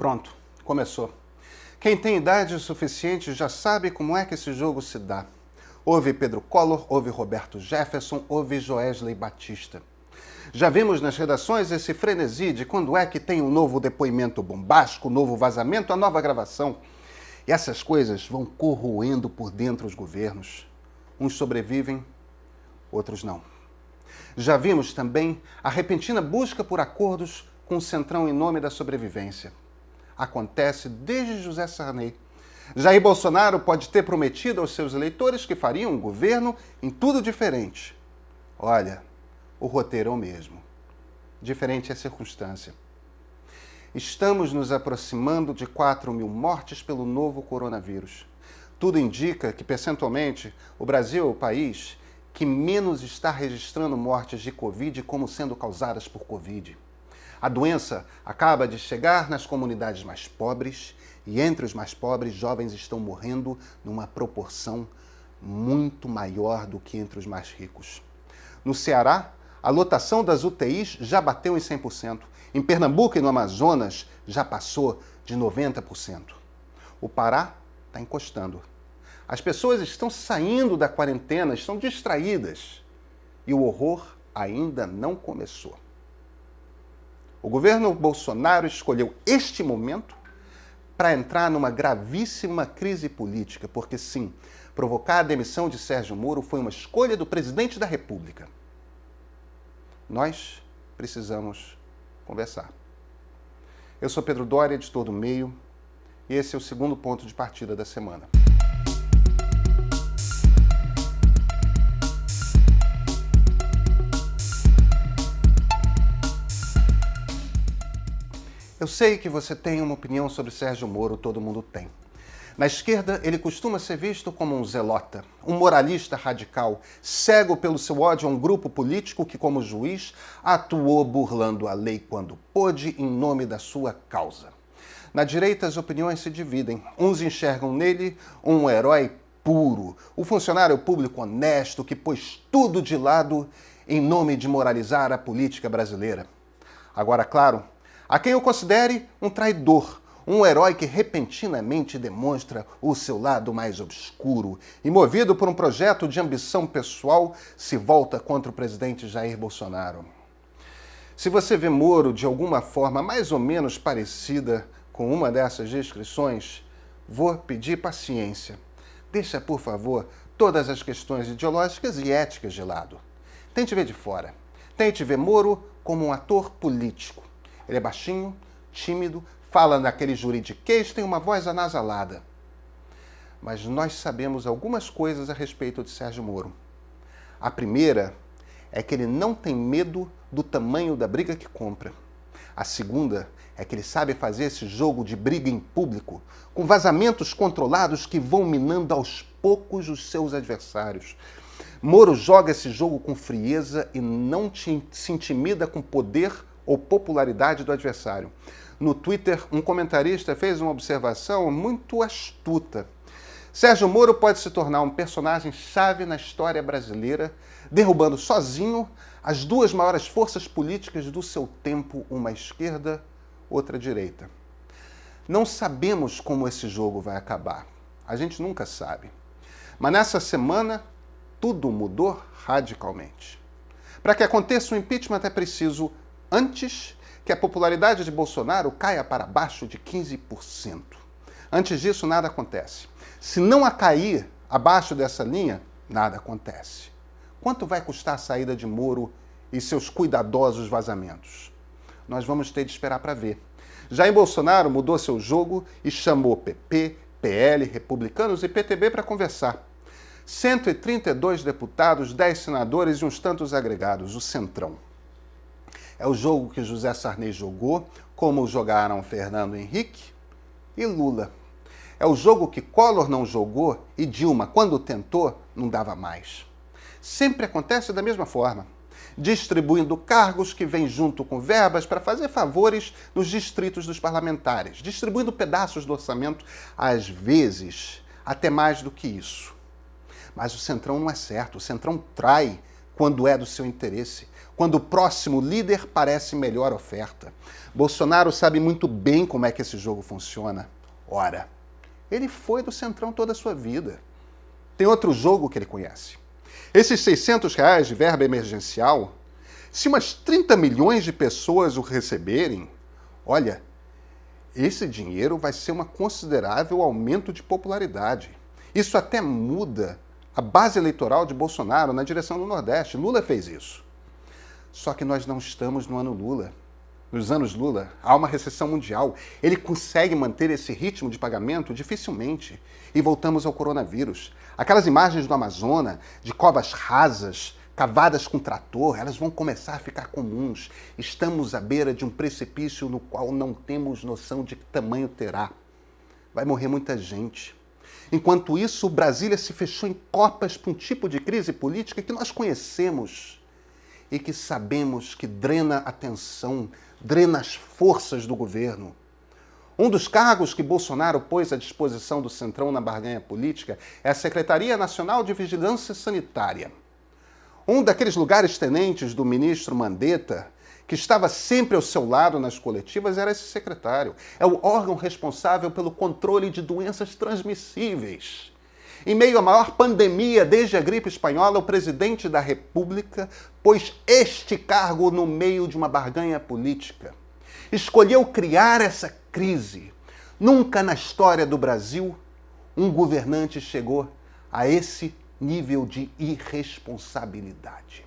Pronto, começou. Quem tem idade suficiente já sabe como é que esse jogo se dá. Houve Pedro Collor, houve Roberto Jefferson, houve Joesley Batista. Já vimos nas redações esse frenesi de quando é que tem um novo depoimento bombástico, um novo vazamento, a nova gravação. E essas coisas vão corroendo por dentro os governos. Uns sobrevivem, outros não. Já vimos também a repentina busca por acordos com o Centrão em nome da sobrevivência. Acontece desde José Sarney. Jair Bolsonaro pode ter prometido aos seus eleitores que faria um governo em tudo diferente. Olha, o roteiro é o mesmo. Diferente é a circunstância. Estamos nos aproximando de 4.000 mortes pelo novo coronavírus. Tudo indica que, percentualmente, o Brasil é o país que menos está registrando mortes de Covid como sendo causadas por Covid. A doença acaba de chegar nas comunidades mais pobres e entre os mais pobres, jovens estão morrendo numa proporção muito maior do que entre os mais ricos. No Ceará, a lotação das UTIs já bateu em 100%. Em Pernambuco e no Amazonas já passou de 90%. O Pará está encostando. As pessoas estão saindo da quarentena, estão distraídas. E o horror ainda não começou. O governo Bolsonaro escolheu este momento para entrar numa gravíssima crise política, porque sim, provocar a demissão de Sérgio Moro foi uma escolha do presidente da República. Nós precisamos conversar. Eu sou Pedro Doria, editor do Meio, e esse é o segundo ponto de partida da semana. Eu sei que você tem uma opinião sobre Sérgio Moro, todo mundo tem. Na esquerda, ele costuma ser visto como um zelota, um moralista radical, cego pelo seu ódio a um grupo político que, como juiz, atuou burlando a lei quando pôde em nome da sua causa. Na direita, as opiniões se dividem. Uns enxergam nele um herói puro, o funcionário público honesto que pôs tudo de lado em nome de moralizar a política brasileira. Agora, claro, há quem o considere um traidor, um herói que repentinamente demonstra o seu lado mais obscuro e, movido por um projeto de ambição pessoal, se volta contra o presidente Jair Bolsonaro. Se você vê Moro de alguma forma mais ou menos parecida com uma dessas descrições, vou pedir paciência. Deixa, por favor, todas as questões ideológicas e éticas de lado. Tente ver de fora. Tente ver Moro como um ator político. Ele é baixinho, tímido, fala naquele juridiquês, tem uma voz anasalada. Mas nós sabemos algumas coisas a respeito de Sérgio Moro. A primeira é que ele não tem medo do tamanho da briga que compra. A segunda é que ele sabe fazer esse jogo de briga em público, com vazamentos controlados que vão minando aos poucos os seus adversários. Moro joga esse jogo com frieza e não se intimida com poder ou popularidade do adversário. No Twitter, um comentarista fez uma observação muito astuta. Sérgio Moro pode se tornar um personagem-chave na história brasileira, derrubando sozinho as duas maiores forças políticas do seu tempo, uma esquerda, outra direita. Não sabemos como esse jogo vai acabar. A gente nunca sabe. Mas nessa semana, tudo mudou radicalmente. Para que aconteça o impeachment é preciso, antes, que a popularidade de Bolsonaro caia para baixo de 15%. Antes disso, nada acontece. Se não a cair abaixo dessa linha, nada acontece. Quanto vai custar a saída de Moro e seus cuidadosos vazamentos? Nós vamos ter de esperar para ver. Jair Bolsonaro mudou seu jogo e chamou PP, PL, republicanos e PTB para conversar. 132 deputados, 10 senadores e uns tantos agregados, o Centrão. É o jogo que José Sarney jogou, como jogaram Fernando Henrique e Lula. É o jogo que Collor não jogou e Dilma, quando tentou, não dava mais. Sempre acontece da mesma forma, distribuindo cargos que vêm junto com verbas para fazer favores nos distritos dos parlamentares, distribuindo pedaços do orçamento, às vezes até mais do que isso. Mas o Centrão não é certo, o Centrão trai quando é do seu interesse, quando o próximo líder parece melhor oferta. Bolsonaro sabe muito bem como é que esse jogo funciona. Ora, ele foi do Centrão toda a sua vida. Tem outro jogo que ele conhece. Esses R$ 600 de verba emergencial, se umas 30 milhões de pessoas o receberem, olha, esse dinheiro vai ser um considerável aumento de popularidade. Isso até muda a base eleitoral de Bolsonaro na direção do Nordeste. Lula fez isso. Só que nós não estamos no ano Lula. Nos anos Lula, há uma recessão mundial. Ele consegue manter esse ritmo de pagamento? Dificilmente. E voltamos ao coronavírus. Aquelas imagens do Amazonas, de covas rasas, cavadas com trator, elas vão começar a ficar comuns. Estamos à beira de um precipício no qual não temos noção de que tamanho terá. Vai morrer muita gente. Enquanto isso, Brasília se fechou em copas para um tipo de crise política que nós conhecemos e que sabemos que drena a atenção, drena as forças do governo. Um dos cargos que Bolsonaro pôs à disposição do Centrão na barganha política é a Secretaria Nacional de Vigilância Sanitária. Um daqueles lugares tenentes do ministro Mandetta, que estava sempre ao seu lado nas coletivas, era esse secretário. É o órgão responsável pelo controle de doenças transmissíveis. Em meio à maior pandemia desde a gripe espanhola, o presidente da República pôs este cargo no meio de uma barganha política. Escolheu criar essa crise. Nunca na história do Brasil um governante chegou a esse nível de irresponsabilidade.